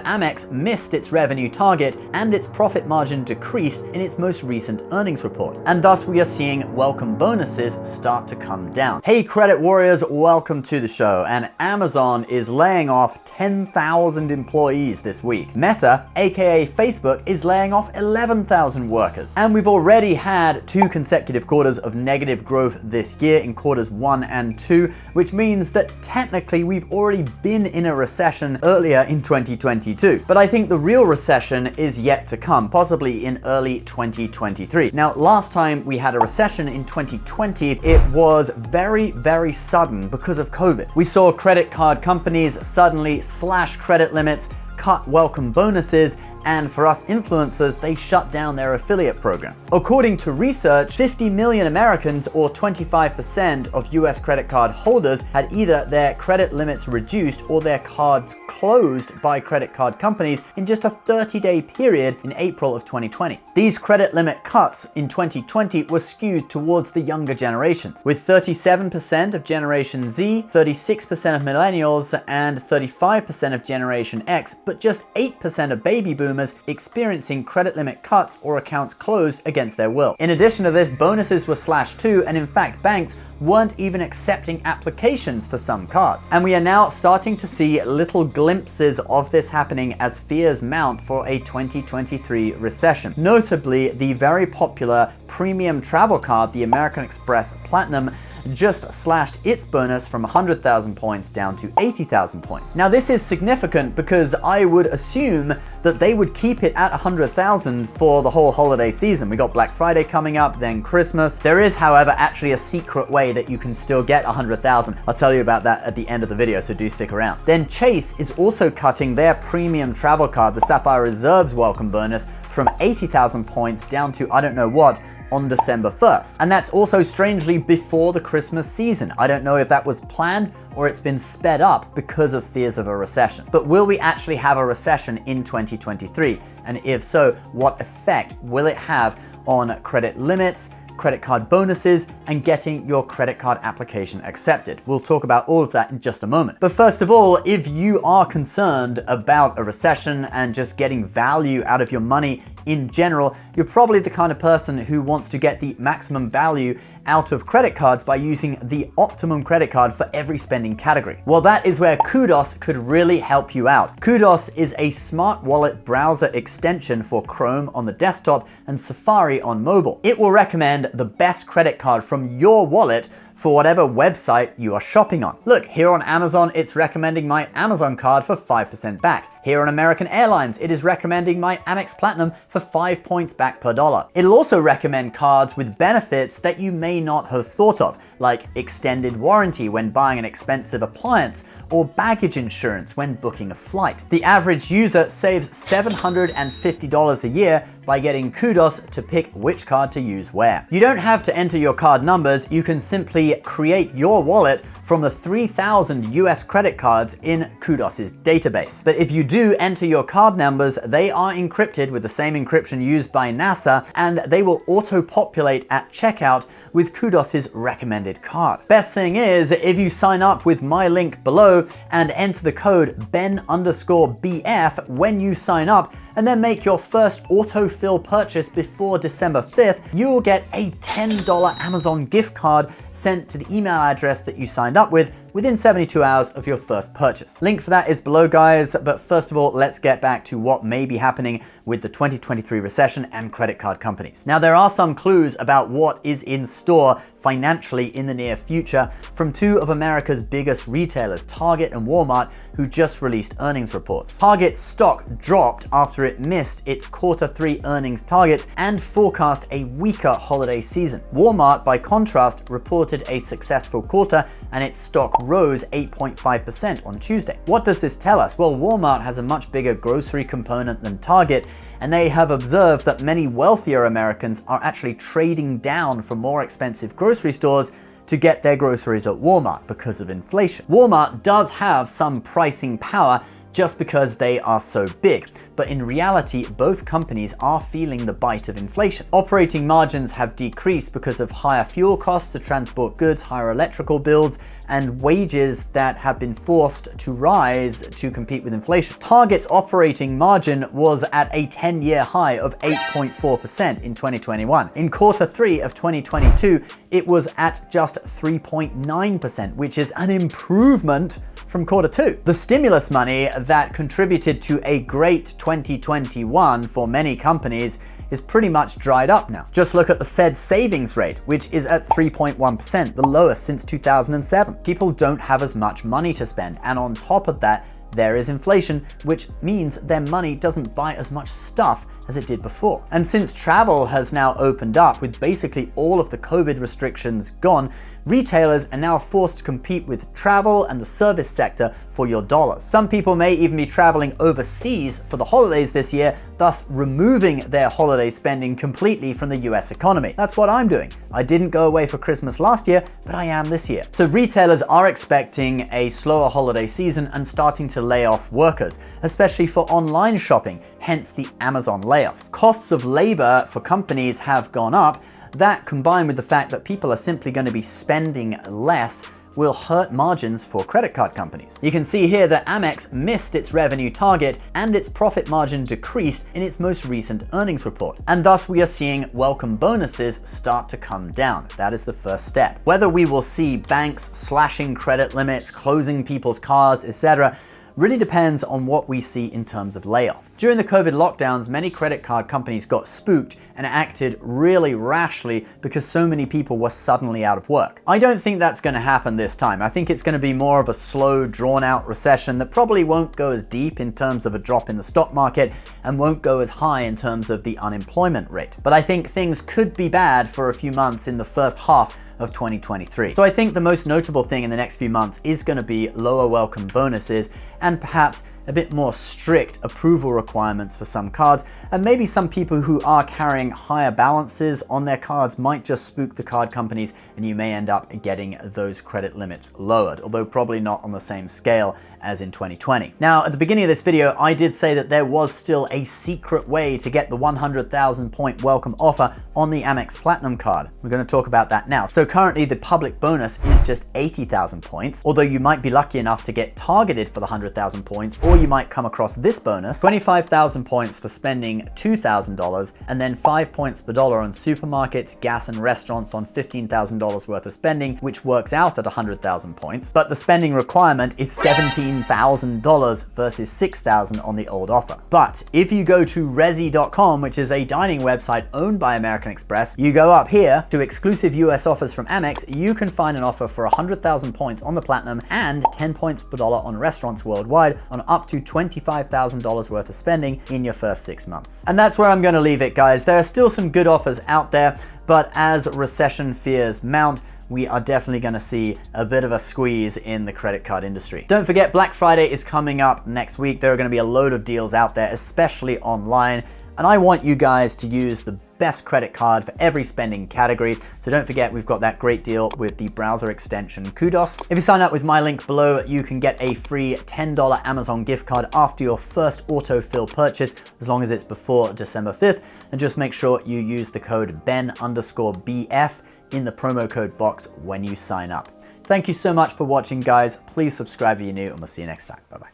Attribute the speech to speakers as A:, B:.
A: Amex missed its revenue target and its profit margin decreased in its most recent earnings report. And thus we are seeing welcome bonuses start to come down. Hey credit warriors, welcome to the show. And Amazon is laying off 10,000 employees this week. Meta, aka Facebook, is laying off 11,000 workers. And we've already had 2 consecutive quarters of negative growth this year in quarters 1 and 2, which means that technically we've already been in a recession earlier in 2022. But I think the real recession is yet to come, possibly in early 2023. Now, last time we had a recession in 2020, it was very, very sudden because of COVID. We saw credit card companies suddenly slash credit limits, cut welcome bonuses, and for us influencers, they shut down their affiliate programs. According to research, 50 million Americans, or 25% of US credit card holders, had either their credit limits reduced or their cards closed by credit card companies in just a 30-day period in April of 2020. These credit limit cuts in 2020 were skewed towards the younger generations, with 37% of Generation Z, 36% of millennials, and 35% of Generation X, but just 8% of baby boomers experiencing credit limit cuts or accounts closed against their will. In addition to this, bonuses were slashed too, and in fact, banks weren't even accepting applications for some cards. And we are now starting to see little glimpses of this happening as fears mount for a 2023 recession. Notably, the very popular premium travel card, the American Express Platinum, just slashed its bonus from 100,000 points down to 80,000 points. Now this is significant because I would assume that they would keep it at 100,000 for the whole holiday season. We got Black Friday coming up, then Christmas. There is, however, actually a secret way that you can still get 100,000. I'll tell you about that at the end of the video, so do stick around. Then Chase is also cutting their premium travel card, the Sapphire Reserves welcome bonus, from 80,000 points down to I don't know what, on December 1st. And that's also strangely before the Christmas season. I don't know if that was planned or it's been sped up because of fears of a recession. But will we actually have a recession in 2023? And if so, what effect will it have on credit limits, credit card bonuses, and getting your credit card application accepted? We'll talk about all of that in just a moment. But first of all, if you are concerned about a recession and just getting value out of your money in general, you're probably the kind of person who wants to get the maximum value out of credit cards by using the optimum credit card for every spending category. Well, that is where Kudos could really help you out. Kudos is a smart wallet browser extension for Chrome on the desktop and Safari on mobile. It will recommend the best credit card from your wallet for whatever website you are shopping on. Look, here on Amazon, it's recommending my Amazon card for 5% back. Here on American Airlines, it is recommending my Amex Platinum for 5 points back per dollar. It'll also recommend cards with benefits that you may not have thought of, like extended warranty when buying an expensive appliance, or baggage insurance when booking a flight. The average user saves $750 a year by getting Kudos to pick which card to use where. You don't have to enter your card numbers, you can simply create your wallet from the 3,000 US credit cards in Kudos's database. But if you do enter your card numbers, they are encrypted with the same encryption used by NASA, and they will auto-populate at checkout with Kudos's recommended card. Best thing is, if you sign up with my link below and enter the code Ben_BF when you sign up, and then make your first autofill purchase before December 5th, you will get a $10 Amazon gift card sent to the email address that you signed up with within 72 hours of your first purchase. Link for that is below, guys, but first of all, let's get back to what may be happening with the 2023 recession and credit card companies. Now, there are some clues about what is in store financially in the near future from two of America's biggest retailers, Target and Walmart, who just released earnings reports. Target's stock dropped after it missed its Q3 earnings targets and forecast a weaker holiday season. Walmart, by contrast, reported a successful quarter and its stock rose 8.5% on Tuesday. What does this tell us? Well, Walmart has a much bigger grocery component than Target, and they have observed that many wealthier Americans are actually trading down from more expensive grocery stores to get their groceries at Walmart because of inflation. Walmart does have some pricing power just because they are so big. but in reality, both companies are feeling the bite of inflation. Operating margins have decreased because of higher fuel costs to transport goods, higher electrical bills, and wages that have been forced to rise to compete with inflation. Target's operating margin was at a 10-year high of 8.4% in 2021. In quarter 3 of 2022, it was at just 3.9%, which is an improvement from quarter 2. The stimulus money that contributed to a great 2021 for many companies is pretty much dried up now. Just look at the Fed savings rate, which is at 3.1%, the lowest since 2007. People don't have as much money to spend, and on top of that, there is inflation, which means their money doesn't buy as much stuff as it did before. And since travel has now opened up with basically all of the COVID restrictions gone, retailers are now forced to compete with travel and the service sector for your dollars. Some people may even be traveling overseas for the holidays this year, thus removing their holiday spending completely from the US economy. That's what I'm doing. I didn't go away for Christmas last year, but I am this year. So retailers are expecting a slower holiday season and starting to lay off workers, especially for online shopping, hence the Amazon layoffs. Costs of labor for companies have gone up. That, combined with the fact that people are simply going to be spending less, will hurt margins for credit card companies. You can see here that Amex missed its revenue target and its profit margin decreased in its most recent earnings report. And thus we are seeing welcome bonuses start to come down. That is the first step. Whether we will see banks slashing credit limits, closing people's cards, etc., really depends on what we see in terms of layoffs. During the COVID lockdowns, many credit card companies got spooked and acted really rashly because so many people were suddenly out of work. I don't think that's going to happen this time. I think it's going to be more of a slow, drawn-out recession that probably won't go as deep in terms of a drop in the stock market and won't go as high in terms of the unemployment rate. But I think things could be bad for a few months in the first half of 2023. So I think the most notable thing in the next few months is going to be lower welcome bonuses and perhaps a bit more strict approval requirements for some cards, and maybe some people who are carrying higher balances on their cards might just spook the card companies and you may end up getting those credit limits lowered, although probably not on the same scale as in 2020. Now, at the beginning of this video, I did say that there was still a secret way to get the 100,000 point welcome offer on the Amex Platinum card. We're going to talk about that now. So currently the public bonus is just 80,000 points, although you might be lucky enough to get targeted for the 100,000 points, or you might come across this bonus, 25,000 points for spending $2,000, and then 5 points per dollar on supermarkets, gas, and restaurants on $15,000 worth of spending, which works out at 100,000 points. But the spending requirement is $17,000 versus $6,000 on the old offer. But if you go to Resi.com, which is a dining website owned by American Express, you go up here to exclusive US offers from Amex, you can find an offer for 100,000 points on the Platinum and 10 points per dollar on restaurants worldwide on up to $25,000 worth of spending in your first 6 months. And that's where I'm going to leave it, guys. There are still some good offers out there, but as recession fears mount, we are definitely going to see a bit of a squeeze in the credit card industry. Don't forget, Black Friday is coming up next week. There are going to be a load of deals out there, especially online. And I want you guys to use the best credit card for every spending category. So don't forget, we've got that great deal with the browser extension Kudos. If you sign up with my link below, you can get a free $10 Amazon gift card after your first autofill purchase, as long as it's before December 5th. And just make sure you use the code BEN_BF in the promo code box when you sign up. Thank you so much for watching, guys. Please subscribe if you're new, and we'll see you next time. Bye-bye.